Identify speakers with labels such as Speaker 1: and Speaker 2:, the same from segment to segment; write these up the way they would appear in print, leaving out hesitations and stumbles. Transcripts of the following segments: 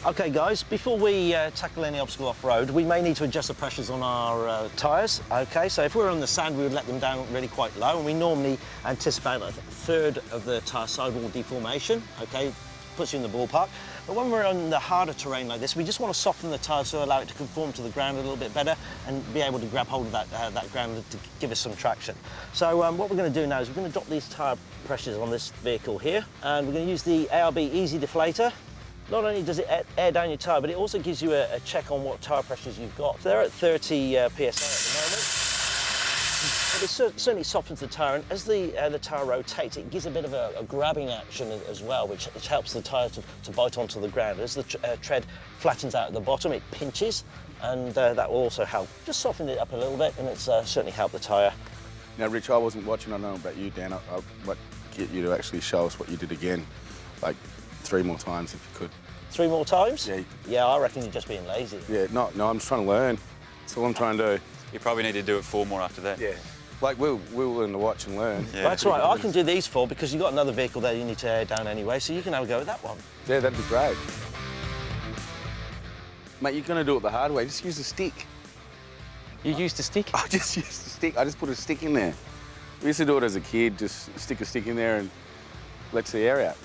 Speaker 1: Okay guys, before we tackle any obstacle off-road, we may need to adjust the pressures on our tyres. Okay, so if we were on the sand, we would let them down really quite low, and we normally anticipate a third of the tyre sidewall deformation. Okay, puts you in the ballpark. But when we're on the harder terrain like this, we just want to soften the tyre to allow it to conform to the ground a little bit better and be able to grab hold of that ground to give us some traction. So what we're going to do now is we're going to drop these tyre pressures on this vehicle here, and we're going to use the ARB Easy Deflator. Not only does it air down your tyre, but it also gives you a check on what tyre pressures you've got. So they're at 30 PSI at the moment. But it certainly softens the tyre, and as the tyre rotates, it gives a bit of a grabbing action as well, which helps the tyre to bite onto the ground. As the tread flattens out at the bottom, it pinches, and that will also help. Just soften it up a little bit, and it's certainly helped the tyre.
Speaker 2: Now, Rich, I wasn't watching. I know about you, Dan. I might get you to actually show us what you did again, like 3 more times if you could.
Speaker 1: 3 more times?
Speaker 2: Yeah.
Speaker 1: Yeah, I reckon you're just being lazy.
Speaker 2: Yeah, no, I'm just trying to learn. That's all I'm trying to do.
Speaker 3: You probably need to do it 4 more after that.
Speaker 2: Yeah. Like, we'll learn to watch and learn.
Speaker 3: Yeah.
Speaker 1: That's right, I can do these 4 because you've got another vehicle there you need to air down anyway, so you can have a go at that one.
Speaker 2: Yeah, that'd be great. Mate, you're going to do it the hard way. Just use a stick.
Speaker 3: You used a stick?
Speaker 2: I just used a stick. I just put a stick in there. We used to do it as a kid, just stick a stick in there and lets the air out.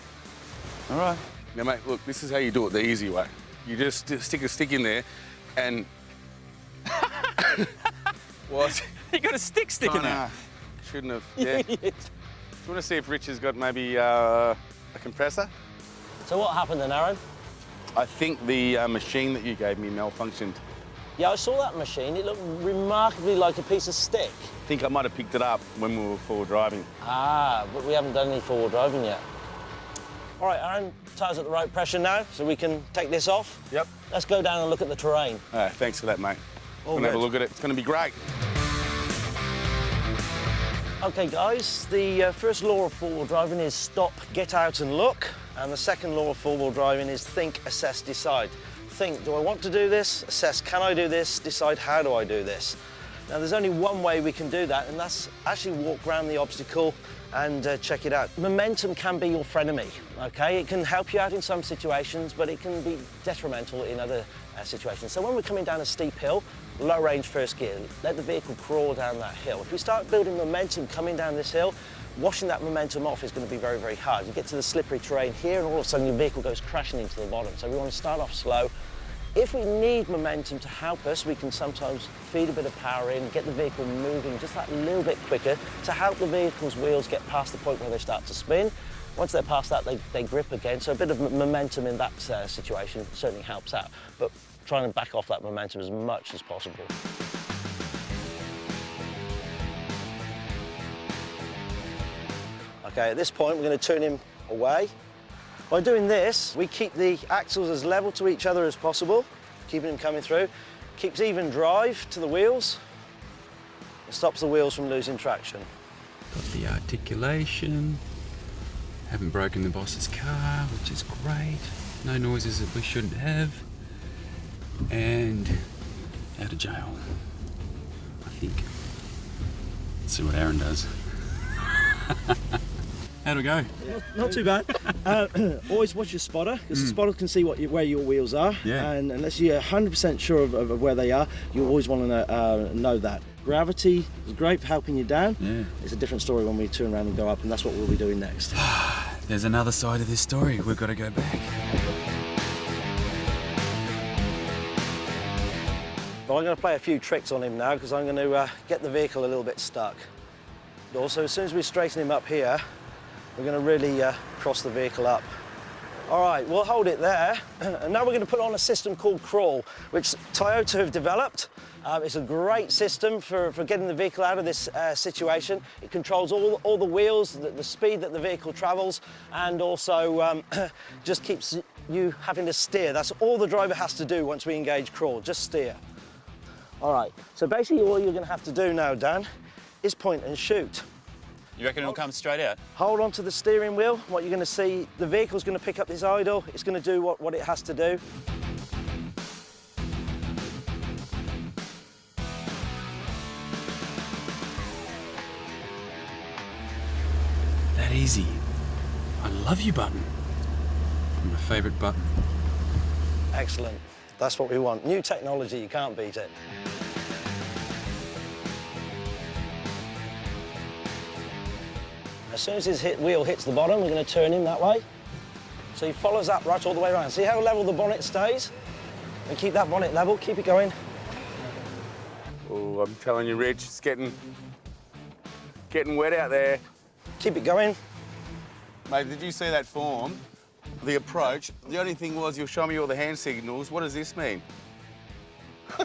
Speaker 3: All right.
Speaker 2: Now, mate, look, this is how you do it the easy way. You just stick a stick in there and... What?
Speaker 3: You got a stick sticking there.
Speaker 2: Shouldn't have, yeah. Do you want to see if Rich has got maybe a compressor?
Speaker 1: So what happened then, Aaron?
Speaker 2: I think the machine that you gave me malfunctioned.
Speaker 1: Yeah, I saw that machine. It looked remarkably like a piece of stick.
Speaker 2: I think I might have picked it up when we were forward driving.
Speaker 1: Ah, but we haven't done any forward driving yet. All right, Aaron, tyres at the right pressure now, so we can take this off.
Speaker 2: Yep.
Speaker 1: Let's go down and look at the terrain.
Speaker 2: All right, thanks for that, mate.
Speaker 1: All
Speaker 2: We'll have a
Speaker 1: good.
Speaker 2: look at it. It's going to be great.
Speaker 1: Okay, guys, the first law of four-wheel driving is stop, get out and look. And the second law of four-wheel driving is think, assess, decide. Think, do I want to do this? Assess, can I do this? Decide, how do I do this? Now, there's only one way we can do that, and that's actually walk around the obstacle and check it out. Momentum can be your frenemy, okay? It can help you out in some situations, but it can be detrimental in other situations. So when we're coming down a steep hill, low range first gear, let the vehicle crawl down that hill. If we start building momentum coming down this hill, washing that momentum off is going to be very, very hard. You get to the slippery terrain here and all of a sudden your vehicle goes crashing into the bottom. So we want to start off slow. If we need momentum to help us, we can sometimes feed a bit of power in, get the vehicle moving just that little bit quicker to help the vehicle's wheels get past the point where they start to spin. Once they're past that, they grip again. So a bit of momentum in that situation certainly helps out. But trying to back off that momentum as much as possible. Okay, at this point, we're going to turn him away. By doing this, we keep the axles as level to each other as possible, keeping them coming through. Keeps even drive to the wheels. It stops the wheels from losing traction.
Speaker 4: Got the articulation. Haven't broken the boss's car, which is great. No noises that we shouldn't have. And out of jail, I think. Let's see what Aaron does. How'd it go?
Speaker 1: Not too bad. Always watch your spotter, because the spotter can see where your wheels are.
Speaker 4: Yeah.
Speaker 1: And unless you're 100% sure of where they are, you always want to know that. Gravity is great for helping you down.
Speaker 4: Yeah.
Speaker 1: It's a different story when we turn around and go up, and that's what we'll be doing next.
Speaker 4: There's another side of this story. We've got to go back.
Speaker 1: But I'm going to play a few tricks on him now, because I'm going to get the vehicle a little bit stuck. But also, as soon as we straighten him up here, we're going to really cross the vehicle up. All right, we'll hold it there. And now we're going to put on a system called Crawl, which Toyota have developed. It's a great system for getting the vehicle out of this situation. It controls all the wheels, the speed that the vehicle travels, and also just keeps you having to steer. That's all the driver has to do once we engage Crawl, just steer. All right, so basically all you're going to have to do now, Dan, is point and shoot.
Speaker 3: You reckon it'll come straight out?
Speaker 1: Hold on to the steering wheel. What you're going to see, the vehicle's going to pick up this idle. It's going to do what it has to do.
Speaker 4: That easy. I love you button. My favourite button.
Speaker 1: Excellent. That's what we want. New technology, you can't beat it. As soon as his wheel hits the bottom, we're going to turn him that way. So he follows that right all the way around. See how level the bonnet stays? And keep that bonnet level, keep it going.
Speaker 2: Oh, I'm telling you, Rich, it's getting wet out there.
Speaker 1: Keep it going.
Speaker 2: Mate, did you see that form? The approach. The only thing was you'll show me all the hand signals. What does this mean? I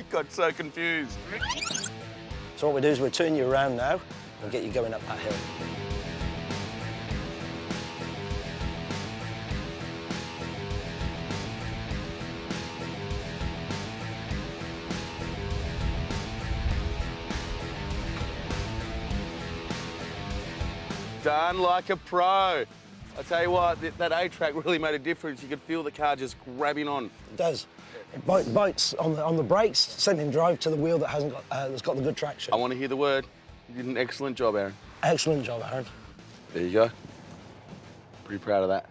Speaker 2: got so confused.
Speaker 1: So what we do is we turn you around now and get you going up that hill.
Speaker 2: Done like a pro. I tell you what, that A-track really made a difference. You could feel the car just grabbing on.
Speaker 1: It does. It bites on the brakes, sending drive to the wheel that hasn't got, that's got the good traction.
Speaker 2: I want to hear the word. You did an excellent job, Aaron.
Speaker 1: Excellent job, Aaron.
Speaker 2: There you go. Pretty proud of that.